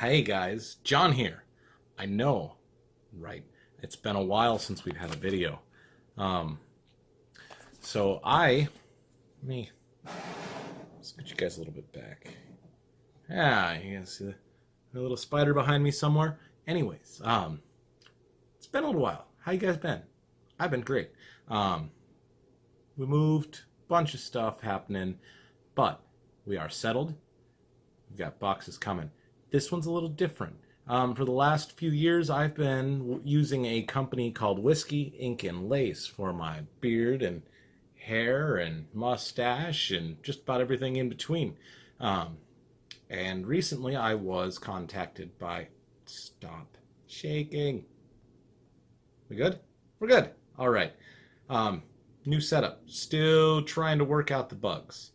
Hey guys, John here. I know, right? It's been a while since we've had a video. Um, so let me scoot you guys a little bit back. Yeah, you guys see the little spider behind me somewhere? Anyways, it's been a little while. How you guys been? I've been great. We moved, bunch of stuff happening, but we are settled. We've got boxes coming. This one's a little different. For the last few years, I've been using a company called Whiskey, Ink, and Lace for my beard and hair and mustache and just about everything in between. And recently I was contacted by... Stop shaking. We good? We're good. All right. New setup. Still trying to work out the bugs.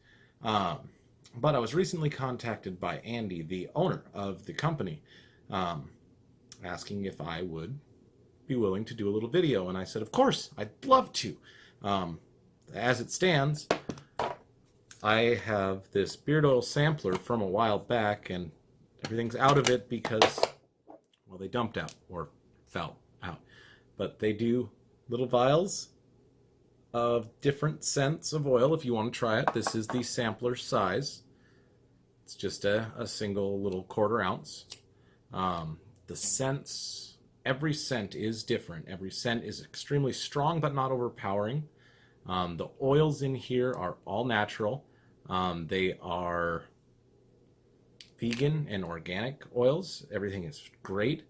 But I was recently contacted by Andy, the owner of the company, asking if I would be willing to do a little video. And I said, of course, I'd love to. As it stands, I have this beard oil sampler from a while back, and everything's out of it because, well, they dumped out or fell out. But they do little vials of different scents of oil if you want to try it. This is the sampler size. It's just a single little 1/4 ounce. The scents, every scent is different. Every scent is extremely strong but not overpowering. The oils in here are all natural. They are vegan and organic oils. Everything is great.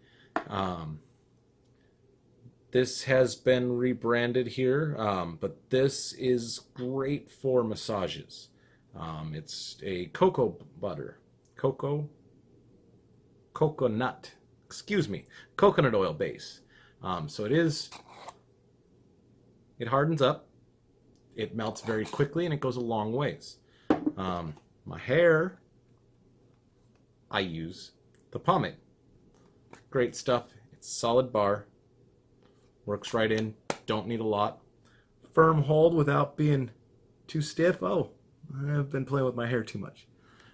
This has been rebranded here, but this is great for massages. It's a coconut oil base. So it hardens up, it melts very quickly, and it goes a long ways. My hair, I use the pomade. Great stuff. It's a solid bar. Works right in, don't need a lot. Firm hold without being too stiff. Oh, I've been playing with my hair too much.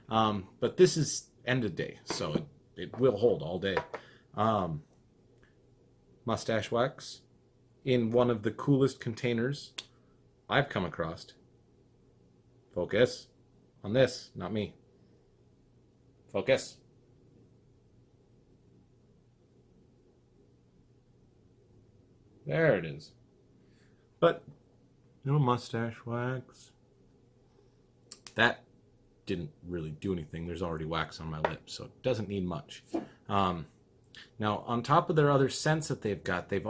But this is end of day, so it will hold all day. Mustache wax in one of the coolest containers I've come across. Focus on this, not me. Focus. There it is. But no mustache wax. That didn't really do anything. There's already wax on my lips, so it doesn't need much. Now, on top of their other scents that they've got, they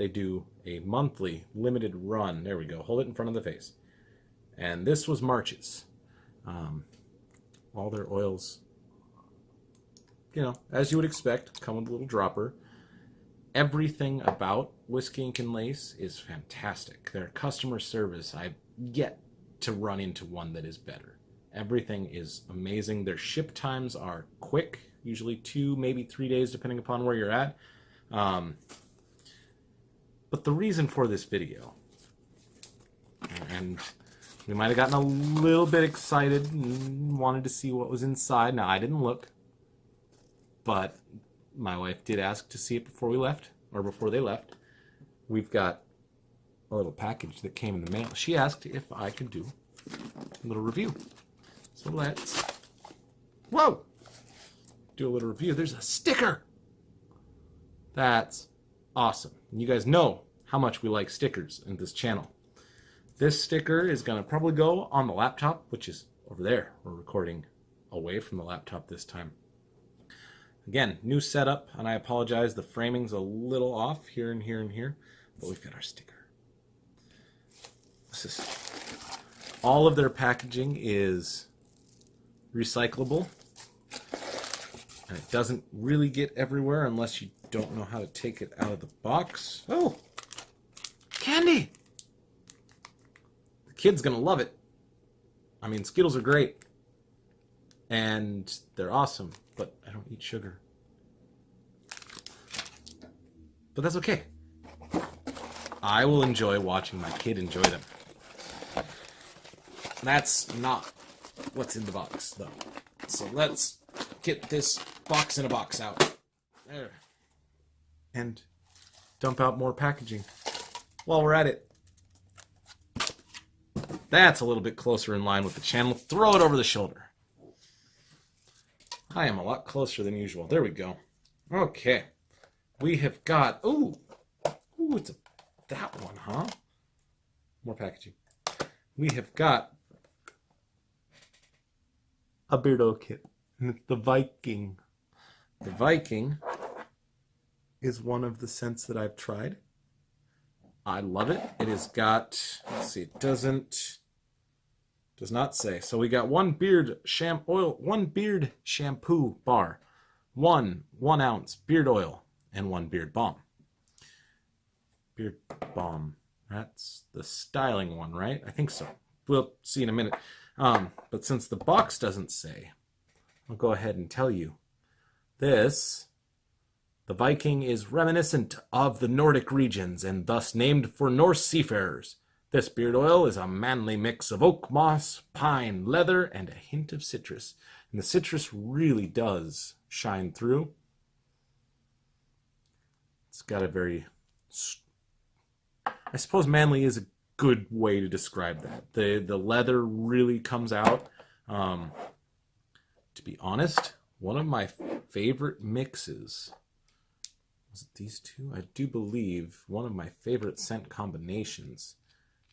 do a monthly limited run. There we go. Hold it in front of the face. And this was March's. All their oils, as you would expect, come with a little dropper. Everything about Whiskey, Ink, and Lace is fantastic. Their customer service, I've yet to run into one that is better. Everything is amazing. Their ship times are quick, usually 2, maybe 3 days, depending upon where you're at. But the reason for this video, and we might have gotten a little bit excited and wanted to see what was inside. Now, I didn't look, but my wife did ask to see it before they left. We've got a little package that came in the mail. She asked if I could do a little review. So let's do a little review. There's a sticker. That's awesome. And you guys know how much we like stickers in this channel. This sticker is going to probably go on the laptop, which is over there. We're recording away from the laptop this time. Again, new setup, and I apologize, the framing's a little off here and here and here, but we've got our sticker. All of their packaging is recyclable, and it doesn't really get everywhere unless you don't know how to take it out of the box. Oh, candy! The kid's gonna love it. I mean, Skittles are great, and they're awesome, but I don't eat sugar. But that's okay. I will enjoy watching my kid enjoy them. That's not what's in the box, though. So let's get this box in a box out. There. And dump out more packaging while we're at it. That's a little bit closer in line with the channel. Throw it over the shoulder. I am a lot closer than usual. There we go. Okay. We have got... Ooh, it's that one, huh? More packaging. We have got a beard oil kit. And it's the Viking. The Viking is one of the scents that I've tried. I love it. It has got... Let's see. It does not say. So we got one beard shampoo bar, one ounce beard oil, and one beard balm. Beard balm. That's the styling one, right? I think so. We'll see in a minute. But since the box doesn't say, I'll go ahead and tell you. The Viking is reminiscent of the Nordic regions and thus named for Norse seafarers. This beard oil is a manly mix of oak moss, pine, leather, and a hint of citrus. And the citrus really does shine through. It's got a very... I suppose manly is a good way to describe that. The leather really comes out. To be honest, one of my favorite mixes... Was it these two? I do believe one of my favorite scent combinations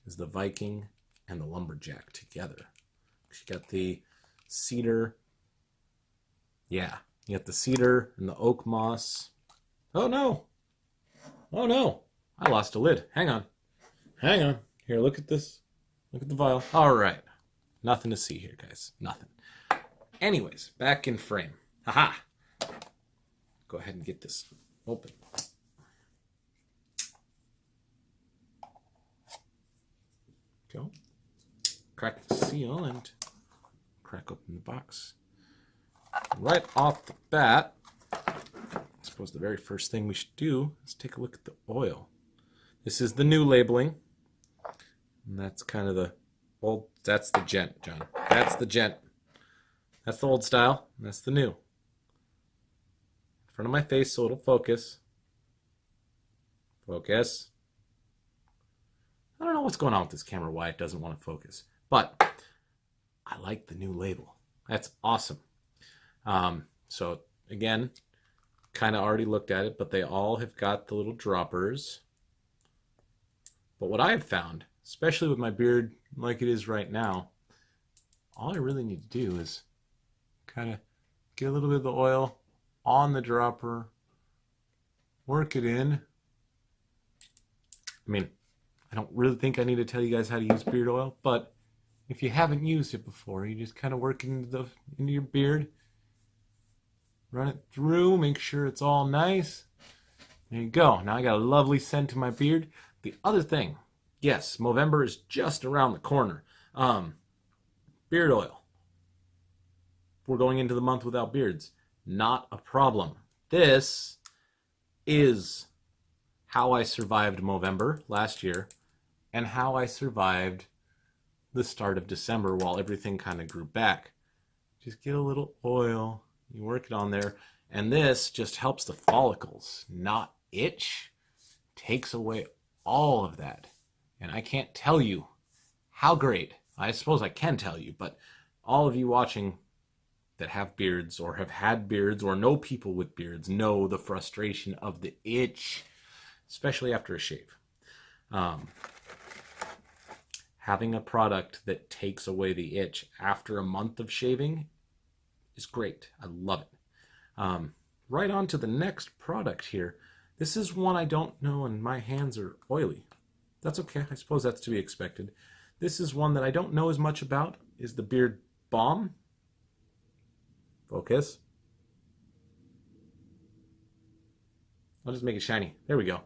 is the Viking and the Lumberjack together. You got the cedar. Yeah, you got the cedar and the oak moss. Oh no! Oh no! I lost a lid. Hang on. Hang on. Here, look at this. Look at the vial. All right. Nothing to see here, guys. Nothing. Anyways, back in frame. Haha. Go ahead and get this open. Go. Crack the seal and crack open the box. Right off the bat, I suppose the very first thing we should do is take a look at the oil. This is the new labeling. And that's kind of the old, that's the gent, John. That's the gent. That's the old style, and that's the new. In front of my face so it'll focus. Focus. I don't know what's going on with this camera, why it doesn't want to focus. But I like the new label. That's awesome. So again, kind of already looked at it, but they all have got the little droppers. But what I have found, especially with my beard like it is right now, all I really need to do is kind of get a little bit of the oil on the dropper, work it in. I mean, I don't really think I need to tell you guys how to use beard oil, but if you haven't used it before, you just kind of work into your beard, run it through, make sure it's all nice. There you go. Now I got a lovely scent to my beard. The other thing, yes, Movember is just around the corner. Beard oil. We're going into the month without beards. Not a problem. This is how I survived Movember last year and how I survived the start of December while everything kind of grew back. Just get a little oil, you work it on there, and this just helps the follicles not itch, takes away all of that. And I can't tell you how great, I suppose I can tell you, but all of you watching that have beards or have had beards or know people with beards know the frustration of the itch, especially after a shave. Having a product that takes away the itch after a month of shaving is great. I love it. Right on to the next product here. This is one I don't know and my hands are oily. That's okay. I suppose that's to be expected. This is one that I don't know as much about, is the Beard Balm. Focus. I'll just make it shiny. There we go.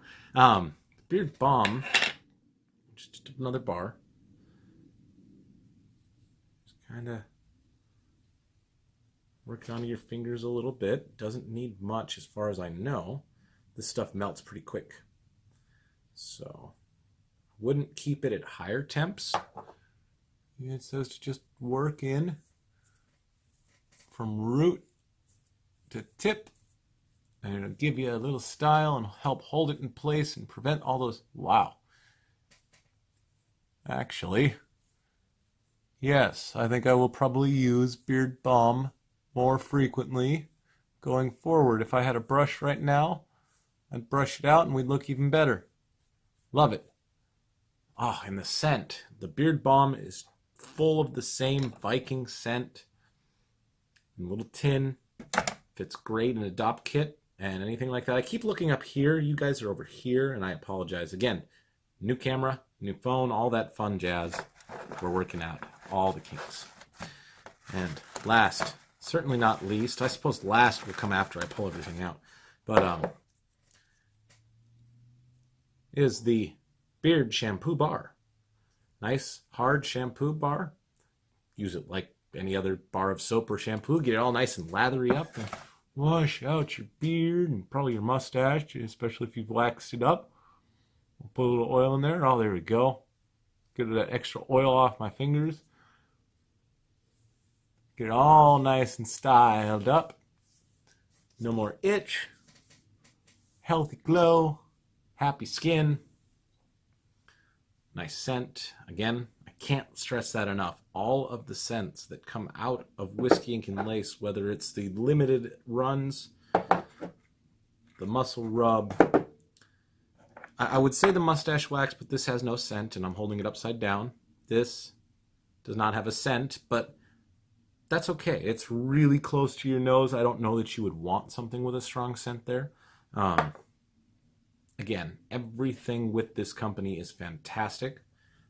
Beard Balm, just another bar. Just kind of work it onto your fingers a little bit. Doesn't need much as far as I know. This stuff melts pretty quick. So, wouldn't keep it at higher temps. It says to just work in from root to tip, and it'll give you a little style and help hold it in place and prevent all those. Wow. Actually, yes, I think I will probably use Beard Balm more frequently going forward. If I had a brush right now, I'd brush it out and we'd look even better. Love it. Ah, and the scent. The Beard Balm is full of the same Viking scent. In a little tin. Fits great in a Adopt kit and anything like that. I keep looking up here. You guys are over here, and I apologize. Again, new camera, new phone, all that fun jazz. We're working out all the kinks. And last, certainly not least, I suppose last will come after I pull everything out, but is the Beard Shampoo Bar. Nice, hard shampoo bar. Use it like any other bar of soap or shampoo. Get it all nice and lathery up and wash out your beard and probably your mustache, especially if you've waxed it up. We'll put a little oil in there. Oh, there we go. Get that extra oil off my fingers. Get it all nice and styled up. No more itch. Healthy glow. Happy skin. Nice scent. Again, I can't stress that enough. All of the scents that come out of Whiskey, Ink, and Lace, whether it's the limited runs, the muscle rub, I would say the mustache wax, but this has no scent, and I'm holding it upside down. This does not have a scent, but that's okay. It's really close to your nose. I don't know that you would want something with a strong scent there. Again, everything with this company is fantastic.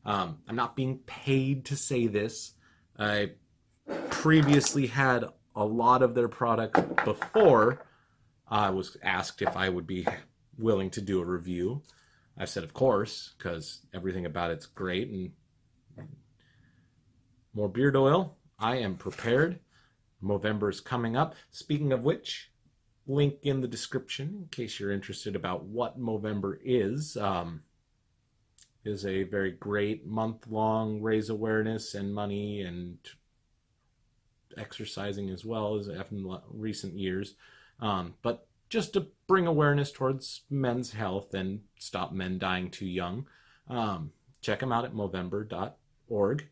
I'm not being paid to say this. I previously had a lot of their product before I was asked if I would be willing to do a review. I said, of course, because everything about it's great. And more beard oil. I am prepared. Movember is coming up. Speaking of which, link in the description in case you're interested about what Movember is. Is a very great month-long raise awareness and money and exercising as well as in recent years. But just to bring awareness towards men's health and stop men dying too young. Check them out at movember.org.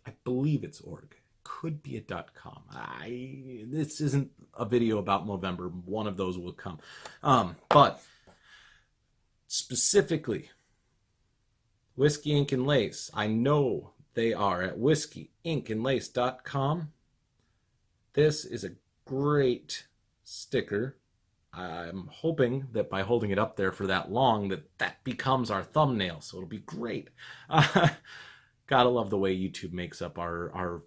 I believe it's org. Could be a .com. This isn't a video about Movember. One of those will come. But specifically, Whiskey, Ink, and Lace. I know they are at whiskeyinkanlace.com. This is a great sticker. I'm hoping that by holding it up there for that long, that becomes our thumbnail, so it'll be great. Gotta love the way YouTube makes up our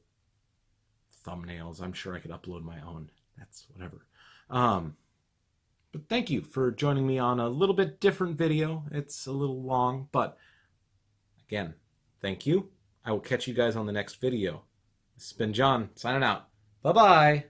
thumbnails. I'm sure I could upload my own. That's whatever. But thank you for joining me on a little bit different video. It's a little long, but again, thank you. I will catch you guys on the next video. This has been John, signing out. Bye-bye.